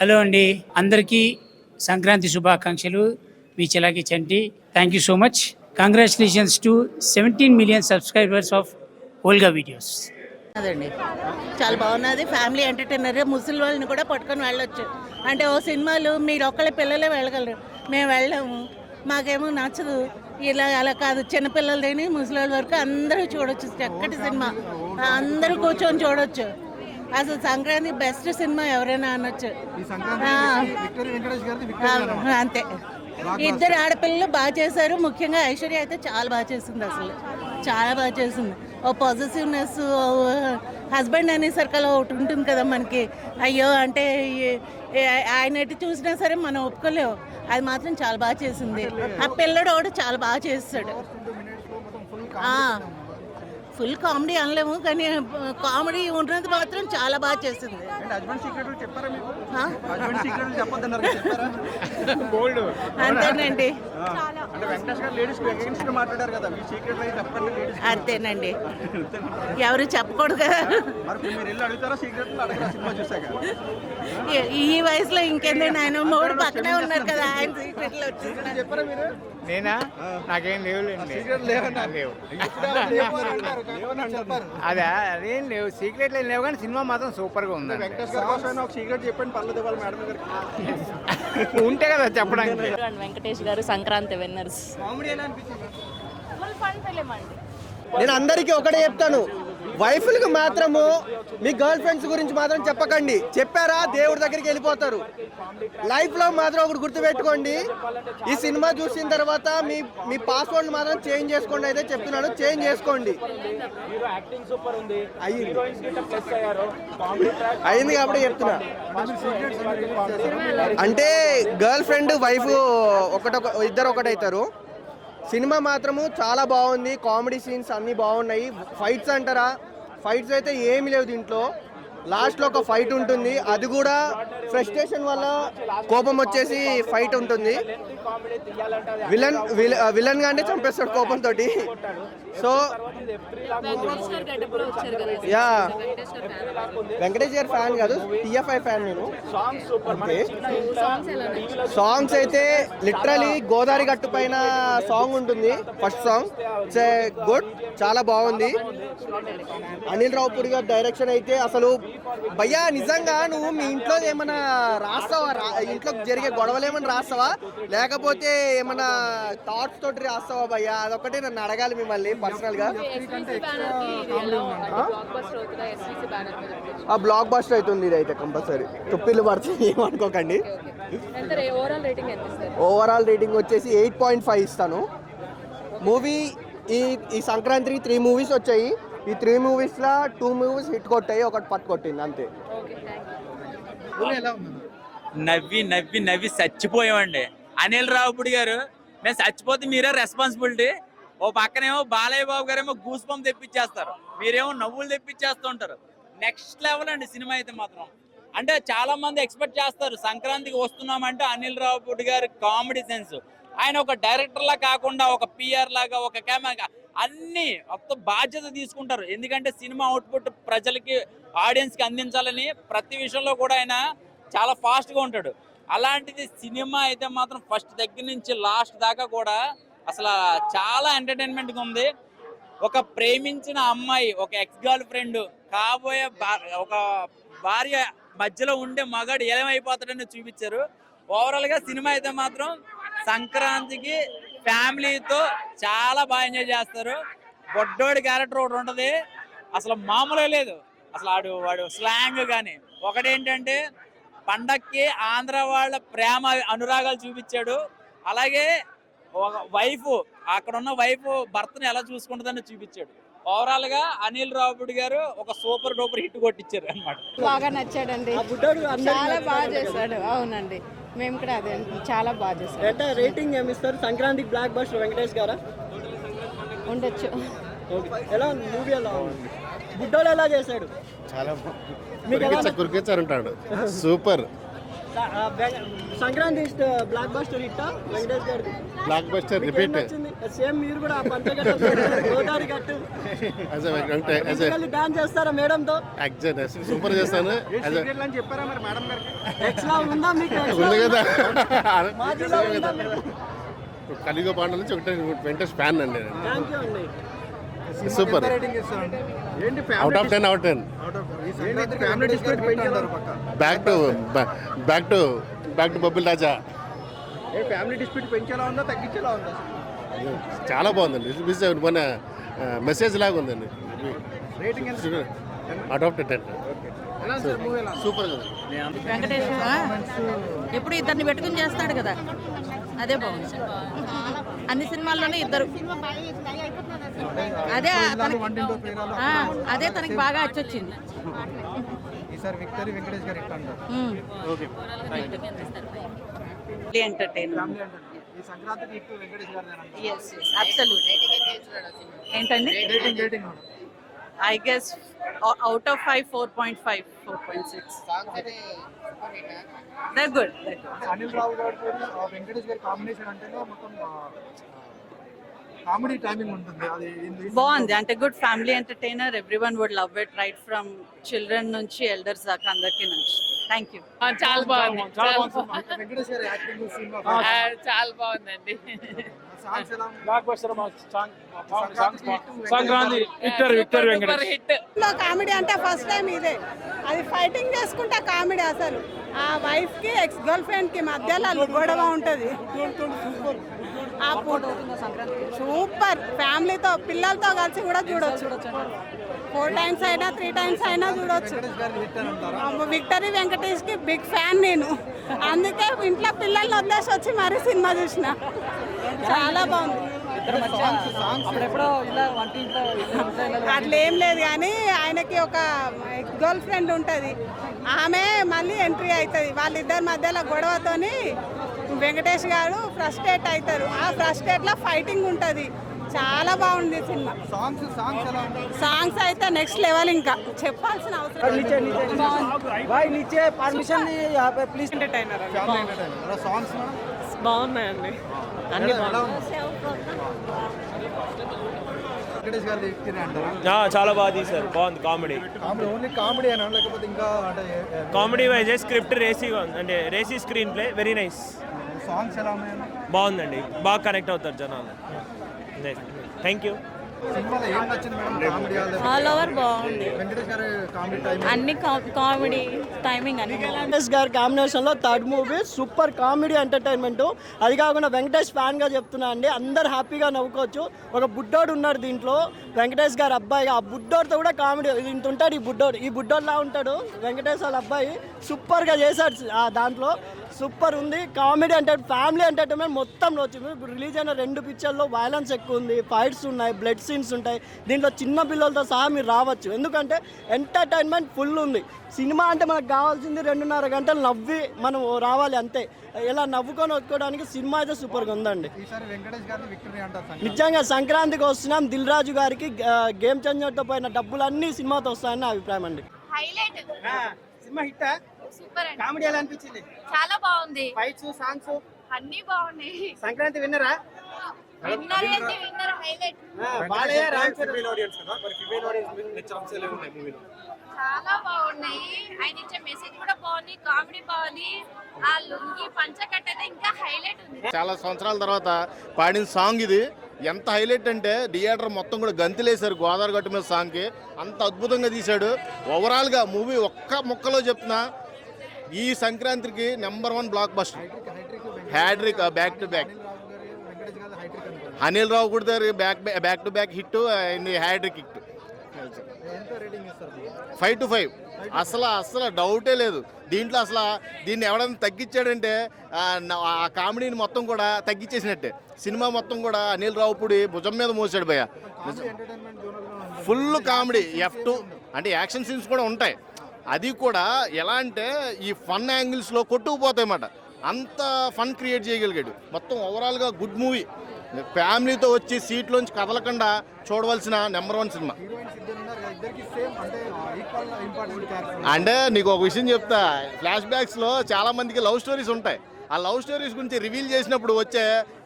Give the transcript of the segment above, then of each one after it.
Hello అండి, అందరికీ సంక్రాంతి శుభాకాంక్షలు. మీ Chilaki Chanti. Thank you so much. Congratulations to 17 million subscribers of Olga videos. అదండి చాలా బాగున్నది. ఫ్యామిలీ ఎంటర్టైనర్, ముసలి వాళ్ళని కూడా పట్టుకొని వెళ్ళొచ్చు. అంటే ఓ సినిమాలు మీరు ఒక్కళ్ళ పిల్లలే వెళ్ళగలరు, మేము వెళ్ళాము, మాకేమో నచ్చదు. ఇలా అలా కాదు, చిన్నపిల్లలదేని ముసలి వాళ్ళ వరకు అందరూ చూడొచ్చు. చక్కటి సినిమా, అందరూ కూర్చొని చూడొచ్చు. అసలు సంక్రాంతి బెస్ట్ సినిమా ఎవరైనా అనొచ్చు. అంతే, ఇద్దరు ఆడపిల్లలు బాగా చేశారు. ముఖ్యంగా ఐశ్వర్య అయితే చాలా బాగా చేసింది, అసలు చాలా బాగా చేసింది. ఓ పాజిటివ్నెస్, హస్బెండ్ అనేసరికి అలా ఒకటి ఉంటుంది కదా మనకి. అయ్యో అంటే ఆయన ఎటు చూసినా సరే మనం ఒప్పుకోలేము, అది మాత్రం చాలా బాగా చేసింది. ఆ పిల్లడు కూడా చాలా బాగా చేస్తాడు. ఫుల్ కామెడీ అనలేము, కానీ కామెడీ ఉన్నది మాత్రం చాలా బాగా చేసింది. అంతేనండి, అంతేనండి, ఎవరు చెప్పకూడదు కదా. ఈ వయసులో ఇంకెందుకు, ఆయన మూడు పక్కనే ఉన్నారు కదా, ఆయన సీక్రెట్లు వచ్చి. నేనా? నాకేం లేవులేండి. అదే అదేం లేవు, సీక్రెట్లు ఏం లేవు, కానీ సినిమా మాత్రం సూపర్ గా ఉంది. ఉంటే కదా చెప్పడానికి. వెంకటేష్ గారు సంక్రాంతి విన్నర్స్. నేను అందరికీ ఒకటే చెప్తాను, వైఫ్లకు మాత్రము మీ గర్ల్ ఫ్రెండ్స్ గురించి మాత్రం చెప్పకండి. చెప్పారా దేవుడి దగ్గరికి వెళ్ళిపోతారు. లైఫ్లో మాత్రం ఒకటి గుర్తుపెట్టుకోండి, ఈ సినిమా చూసిన తర్వాత మీ పాస్వర్డ్ మాత్రం చేంజ్ చేసుకోండి. అయితే చెప్తున్నాను, చేంజ్ చేసుకోండి. అయింది కాబట్టి చెప్తున్నా. అంటే గర్ల్ ఫ్రెండ్ వైఫ్ ఇద్దరు ఒకటవుతారు. సినిమా మాత్రము చాలా బాగుంది, కామెడీ సీన్స్ అన్నీ బాగున్నాయి. ఫైట్స్ అంటారా, ఫైట్స్ అయితే ఏమి లేవు దీంట్లో. లాస్ట్లో ఒక ఫైట్ ఉంటుంది, అది కూడా ఫ్రస్ట్రేషన్ వల్ల కోపం వచ్చేసి ఫైట్ ఉంటుంది. విలన్ గానే చంపేస్తాడు కోపంతో. సో యా, వెంకటేష్ గారి ఫ్యాన్ కాదు, టిఎఫ్ఐ ఫ్యాన్ నేను. అంతే. సాంగ్స్ అయితే లిటరలీ గోదావరి గట్టు పైన సాంగ్ ఉంటుంది, first song. It's a good, చాలా బాగుంది. అనిల్ రావుపూడి గారి డైరెక్షన్ అయితే అసలు భయ్యా, నిజంగా నువ్వు మీ ఇంట్లో ఏమైనా రాస్తావా? ఇంట్లో జరిగే గొడవలు ఏమైనా రాస్తావా, లేకపోతే ఏమైనా థాట్స్ తోటి రాస్తావా భయ్యా? అదొకటి నన్ను అడగాలి మిమ్మల్ని పర్సనల్ గా. ఆ బ్లాక్ బస్టర్ అవుతుంది ఇది అయితే కంపల్సరీ. తుప్పిళ్ళు పడుతుంది, ఏమనుకోకండి. ఓవరాల్ రేటింగ్ వచ్చేసి 8.5 ఇస్తాను. మూవీ ఈ సంక్రాంతికి 3 మూవీస్ వచ్చాయి. ఈ 3 మూవీస్లో 2 మూవీస్ హిట్ కొట్టాయి, ఒకటి పట్టు కొట్టింది, అంతే. నవ్వి నవ్వి నవ్వి చచ్చిపోయామండి. అనిల్ రావుపూడి గారు, నేను చచ్చిపోతే మీరే రెస్పాన్సిబిలిటీ. ఓ పక్కనేమో బాలయ్య బాబు గారేమో గూస్ బంప్ తెప్పించేస్తారు, మీరేమో నవ్వులు తెప్పించేస్తూ ఉంటారు. నెక్స్ట్ లెవెల్ అండి సినిమా అయితే మాత్రం. అంటే చాలా మంది ఎక్స్పెక్ట్ చేస్తారు సంక్రాంతికి వస్తున్నామంటే అనిల్ రావుపూడి గారి కామెడీ సెన్స్, ఆయన ఒక డైరెక్టర్ లా కాకుండా ఒక పిఆర్ లాగా, ఒక కెమెరా అన్ని మొత్తం బాధ్యత తీసుకుంటారు. ఎందుకంటే సినిమా అవుట్పుట్ ప్రజలకి, ఆడియన్స్కి అందించాలని ప్రతి విషయంలో కూడా ఆయన చాలా ఫాస్ట్గా ఉంటాడు. అలాంటిది సినిమా అయితే మాత్రం ఫస్ట్ దగ్గర నుంచి లాస్ట్ దాకా కూడా అసలు చాలా ఎంటర్టైన్మెంట్గా ఉంది. ఒక ప్రేమించిన అమ్మాయి, ఒక ఎక్స్ గర్ల్ ఫ్రెండ్, కాబోయే ఒక భార్య మధ్యలో ఉండే మగాడు ఏమైపోతాడని చూపించారు. ఓవరాల్గా సినిమా అయితే మాత్రం సంక్రాంతికి ఫ్యామిలీతో చాలా బాగా ఎంజాయ్ చేస్తారు. బొడ్డోడి క్యారెక్టర్ ఒకటి ఉంటుంది, అసలు మామూలుగా లేదు. అసలు వాడు స్లాంగ్ కానీ ఒకటేంటంటే పండక్కి ఆంధ్ర వాళ్ళ ప్రేమ అనురాగాలు చూపించాడు. అలాగే ఒక వైఫ్, అక్కడ ఉన్న వైఫ్ భర్తను ఎలా చూసుకుంటుందని చూపించాడు. ఓవరాల్ గా అనిల్ రావుపూడి గారు ఒక సూపర్ డూపర్ హిట్ కొట్టించారు అన్నమాట. బాగా నచ్చాడండి, చాలా బాగా చేశాడు. అవునండి, మేము కూడా అదే, చాలా బాగా చేశాడు. రేటింగ్ ఏమి ఇస్తారు సంక్రాంతికి? బ్లాక్ బస్టర్ వెంకటేష్ గారా? ఉండొచ్చు. ఎలా ఉంది మూవీ? ఎలా ఉంది? బుడ్డోడు ఎలా చేశాడు? చాలా కురికిచ్చారు ఉంటాడు, super. Sankranti block buster hit Venkatesh గారికి బ్లాక్ బస్టర్ రిపీట్ సేమ్ మీరు కూడా పంచగట్ట గోదావరి గట్టు డాన్స్ చేస్తారా మేడంతో సూపర్ చేస్తాను చెప్పారా మరి మేడం గారికి? ఎక్స్ట్రా ఉందా మీకు ఉంది కదా మాజీలో ఉందా మీకు? కలియుగ పాండల నుంచి ఒకటే వెంకటేష్ ఫ్యాన్ అండి థ్యాంక్ యూ అండి. సూపర్ రేటింగ్ ఇస్తారండి. ఏంటి out of 10 out 10 family dispute పెంచారు పక్క. Back to Bobbili Raja family dispute పెంచేలా ఉందా తగ్గించేలా ఉందా? చాలా బాగుందండి మన మెసేజ్ లాగా ఉందండి రేటింగ్ ఎంత? అవుట్ ఆఫ్ 10 ఎలా సార్ మూవీ ఎలా? సూపర్ కదా వెంకటేష్ ఎప్పుడు ఇద్దరిని పెట్టుకుని చేస్తాడు కదా, అదే బాగుంది. అన్ని సినిమాల్లోనే ఇద్దరు, అదే అదే తనకి బాగా అచ్చొచ్చింది. ఈసారి విక్టరీ వెంకటేష్ గారు ఇట్లా అంటారు. ఓకే ఎంటర్టైన్మెంట్ ఈ సంక్రాంతికి హిట్ వెంకటేష్ గారు ఏంటండి? Rating I guess out of 5 4.5 4.6. That good. Anil Rao గారితో వెంకటేష్ గారి కాంబినేషన్ అంటేనే మొత్తం కామెడీ టైమింగ్ ఉంటుంది. అది బాగుంది, అంటే good family entertainer. Everyone would love it, right from children నుంచి ఎల్డర్స్ దాకా అందరికీ నచ్చింది. Thank you. చాలా బాగుంది. వెంకటేష్ గారి యాక్టింగ్ సినిమా చాలా బాగుందండి. సాంగ్స్ ఎలా Sankranti victory Venkatesh hit. Comedy అంటే ఫస్ట్ టైం ఇదే, అది ఫైటింగ్ చేసుకుంటా కామెడీ. అసలు ఆ వైఫ్ కి ఎక్స్ గర్ల్ ఫ్రెండ్ కి మధ్యలో గొడవ ఉంటది. సూపర్, ఫ్యామిలీతో పిల్లలతో కలిసి కూడా చూడొచ్చు. 4 times అయినా 3 times అయినా చూడొచ్చు. విక్టరీ వెంకటేష్ కి బిగ్ ఫ్యాన్ నేను, అందుకే ఇంట్లో పిల్లల్ని వదిలేసి వచ్చి మరీ సినిమా చూసిన. చాలా బాగుంది. అట్లా ఏం లేదు, కానీ ఆయనకి ఒక గర్ల్ ఫ్రెండ్ ఉంటుంది, ఆమె మళ్ళీ ఎంట్రీ అవుతుంది. వాళ్ళిద్దరి మధ్యలో గొడవతోని వెంకటేష్ గారు ఫ్రస్ట్రేట్ అవుతారు. ఆ ఫ్రస్ట్రేట్లో ఫైటింగ్ ఉంటుంది. చాలా బాగుంది సినిమా. సాంగ్స్ అయితే నెక్స్ట్ లెవెల్, ఇంకా చెప్పాల్సిన అవసరం. బాగున్నాయండి అన్ని వెంకటేష్ గారి వ్యక్తిని అంటారా? చాలా బాగా తీశారు, బాగుంది కామెడీ. ఓన్లీ కామెడీ అనా లేకపోతే ఇంకా అంటే కామెడీ వైజ్ స్క్రిప్ట్ రేసీగా ఉంది, అంటే racy screen play very nice. Songs ఎలా ఉన్నాయన్నా? బాగుందండి, బాగా కనెక్ట్ అవుతారు జనాలు. Thank you. సినిమాలో ఏం నచ్చింది మేడం? కామెడీ ఆల్ ఓవర్ బాగుంది. వెంకటేష్ గారి కామెడీ టైమింగ్ అన్ని కామెడీ టైమింగ్ అన్ని. వెంకటేష్ గారి కాంబినేషన్లో third movie super comedy entertainment. అది కాకుండా వెంకటేష్ ఫ్యాన్గా చెప్తున్నా అండి, అందరు హ్యాపీగా నవ్వుకోవచ్చు. ఒక బుడ్డోడు ఉన్నాడు దీంట్లో, వెంకటేష్ గారి అబ్బాయి. ఆ బుడ్డోడితో కూడా కామెడీ ఇంత ఉంటాడు. ఈ బుడ్డోడ్లా ఉంటాడు వెంకటేష్ వాళ్ళ అబ్బాయి. సూపర్గా చేశాడు దాంట్లో, సూపర్ ఉంది కామెడీ. అంటే ఫ్యామిలీ ఎంటర్టైన్మెంట్ మొత్తంలో వచ్చింది. ఇప్పుడు రిలీజ్ అయిన 2 పిక్చర్లో వైలెన్స్ ఎక్కువ ఉంది, ఫైట్స్ ఉన్నాయి, బ్లడ్ సీన్స్ ఉంటాయి. దీంట్లో చిన్న పిల్లలతో సహా మీరు రావచ్చు, ఎందుకంటే ఎంటర్టైన్మెంట్ ఫుల్ ఉంది. సినిమా అంటే మనకు కావాల్సింది 2.5 గంటలు నవ్వి మనం రావాలి అంతే. ఇలా నవ్వుకొని వచ్చుకోవడానికి సినిమా అయితే సూపర్గా ఉందండి. నిజంగా సంక్రాంతికి వస్తున్నాం. దిల్ రాజు గారికి గేమ్ చేంజర్తో పోయిన డబ్బులన్నీ సినిమాతో వస్తాయని నా అభిప్రాయం అండి. సినిమా హిట్టా? సూపర్ అండి. కామెడీ ఎలా అనిపించింది? చాలా బాగుంది. ఫైట్స్, సాంగ్స్ అన్ని బాగున్నాయి. సంక్రాంతి విన్నరా? Winner highlight. బాలయ్య రామ్ చాలా బాగున్నాయి. ఆయన ఇచ్చే మెసేజ్ కూడా బాగుంది, కామెడీ బాగుంది. ఆ లుంగి పంచకట్ట అయితే ఇంకా హైలైట్ ఉంది. చాలా సంవత్సరాల తర్వాత పాడిన సాంగ్ ఇది. ఎంత హైలైట్ అంటే థియేటర్ మొత్తం కూడా గంతులేశారు గోదావరి గట్టు మీద సాంగ్కి. అంత అద్భుతంగా తీశాడు. ఓవరాల్గా మూవీ ఒక్క ముక్కలో చెప్తున్నా, ఈ సంక్రాంతికి number 1 blockbuster, hattrick, back to back. Anil Rao కూడా back to back hit, hattrick hit. 5 to 5 అసలు డౌటే లేదు దీంట్లో. అసలు దీన్ని ఎవడైనా తగ్గించాడంటే ఆ కామెడీని మొత్తం కూడా తగ్గించేసినట్టే. సినిమా మొత్తం కూడా అనిల్ రావుపూడి భుజం మీద మోసాడు భయ్య. Full comedy. F2 అంటే యాక్షన్ సీన్స్ కూడా ఉంటాయి. అది కూడా ఎలా అంటే ఈ ఫన్ యాంగిల్స్లో కొట్టుకుపోతాయి అన్నమాట. అంత ఫన్ క్రియేట్ చేయగలిగాడు. మొత్తం ఓవరాల్గా గుడ్ మూవీ. ఫ్యామిలీతో వచ్చి సీట్లోంచి కదలకుండా చూడవలసిన నంబర్ 1 సినిమా. అంటే నీకు ఒక విషయం చెప్తా, ఫ్లాష్ బ్యాక్స్లో చాలా మందికి లవ్ స్టోరీస్ ఉంటాయి. ఆ లవ్ స్టోరీస్ గురించి రివీల్ చేసినప్పుడు వచ్చే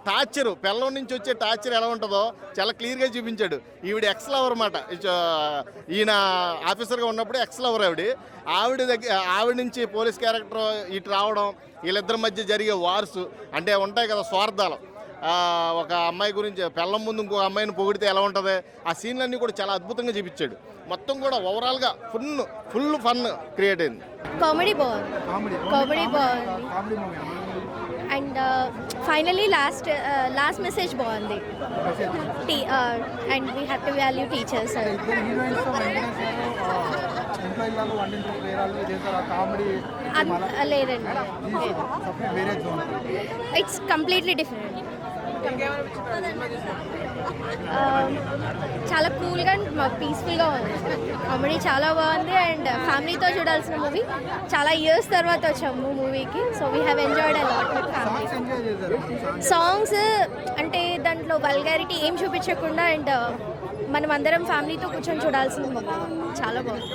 టార్చర్, పిల్లం నుంచి వచ్చే టార్చర్ ఎలా ఉంటుందో చాలా క్లియర్గా చూపించాడు. ఈవిడ ఎక్స్ లవర్ అన్నమాట. ఈయన ఆఫీసర్గా ఉన్నప్పుడు ఎక్స్ లవర్ ఆవిడ నుంచి పోలీస్ క్యారెక్టర్ ఇటు రావడం, వీళ్ళిద్దరి మధ్య జరిగే వార్స్ అంటే ఉంటాయి కదా స్వార్థాలు. ఒక అమ్మాయి గురించి పిల్లం ముందు ఇంకో అమ్మాయిని పొగిడితే ఎలా ఉంటుంది, ఆ సీన్లన్నీ కూడా చాలా అద్భుతంగా చూపించాడు. మొత్తం కూడా ఓవరాల్గా ఫుల్ ఫన్ క్రియేట్ అయింది. కామెడీ బాగుంది అండ్ ఫైనలీ లాస్ట్ మెసేజ్ బాగుంది. And we have to value teachers. లేదండి, ఇట్స్ కంప్లీట్లీ డిఫరెంట్. చాలా కూల్గా అండ్ పీస్ఫుల్గా ఉంది. కామెడీ చాలా బాగుంది అండ్ ఫ్యామిలీతో చూడాల్సిన మూవీ. చాలా ఇయర్స్ తర్వాత వచ్చాము మూవీకి, so we have enjoyed a lot with family. Songs అంటే దాంట్లో వల్గారిటీ ఏం చూపించకుండా అండ్ మనం అందరం ఫ్యామిలీతో కూర్చొని చూడాల్సిన మూవీ. చాలా బాగుంది.